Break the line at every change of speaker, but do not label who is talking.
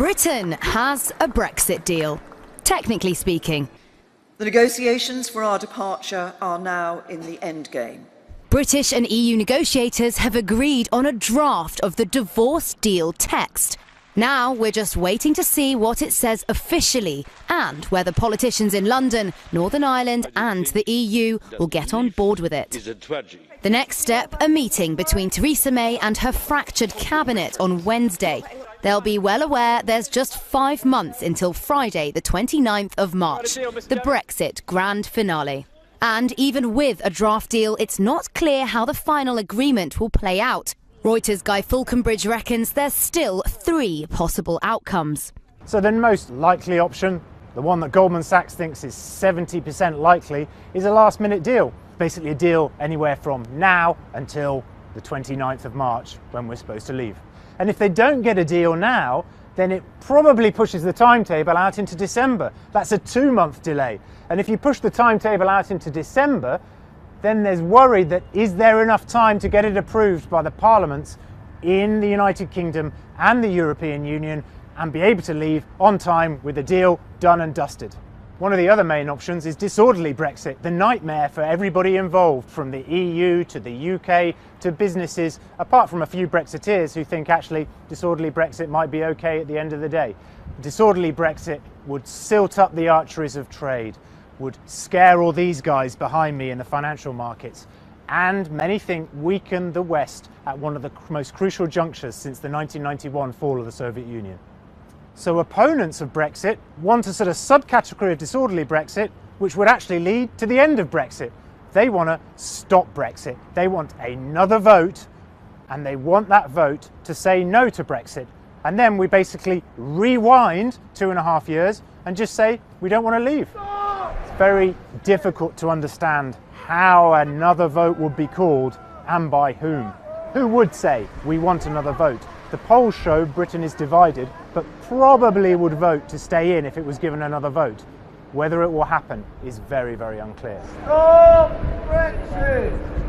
Britain has a Brexit deal, technically speaking.
The negotiations for our departure are now in the endgame.
British and EU negotiators have agreed on a draft of the divorce deal text. Now we're just waiting to see what it says officially and whether politicians in London, Northern Ireland and the EU will get on board with it. The next step, a meeting between Theresa May and her fractured cabinet on Wednesday. They'll be well aware there's just 5 months until Friday, the 29th of March, the Brexit grand finale. And even with a draft deal, it's not clear how the final agreement will play out. Reuters' Guy Falconbridge reckons there's still 3 possible outcomes.
So the most likely option, the one that Goldman Sachs thinks is 70% likely, is a last-minute deal. Basically a deal anywhere from now until the 29th of March, when we're supposed to leave. And if they don't get a deal now, then it probably pushes the timetable out into December. That's a 2-month delay. And if you push the timetable out into December, then there's worry that is there enough time to get it approved by the parliaments in the United Kingdom and the European Union and be able to leave on time with a deal done and dusted. One of the other main options is disorderly Brexit, the nightmare for everybody involved, from the EU to the UK to businesses, apart from a few Brexiteers who think actually disorderly Brexit might be okay at the end of the day. Disorderly Brexit would silt up the arteries of trade, would scare all these guys behind me in the financial markets, and many think weaken the West at one of the most crucial junctures since the 1991 fall of the Soviet Union. So opponents of Brexit want a sort of subcategory of disorderly Brexit which would actually lead to the end of Brexit. They want to stop Brexit. They want another vote, and they want that vote to say no to Brexit. And then we basically rewind 2.5 years and just say we don't want to leave. It's very difficult to understand how another vote would be called and by whom. Who would say we want another vote? The polls show Britain is divided, but probably would vote to stay in if it was given another vote. Whether it will happen is very, very unclear.
Stop Brexit!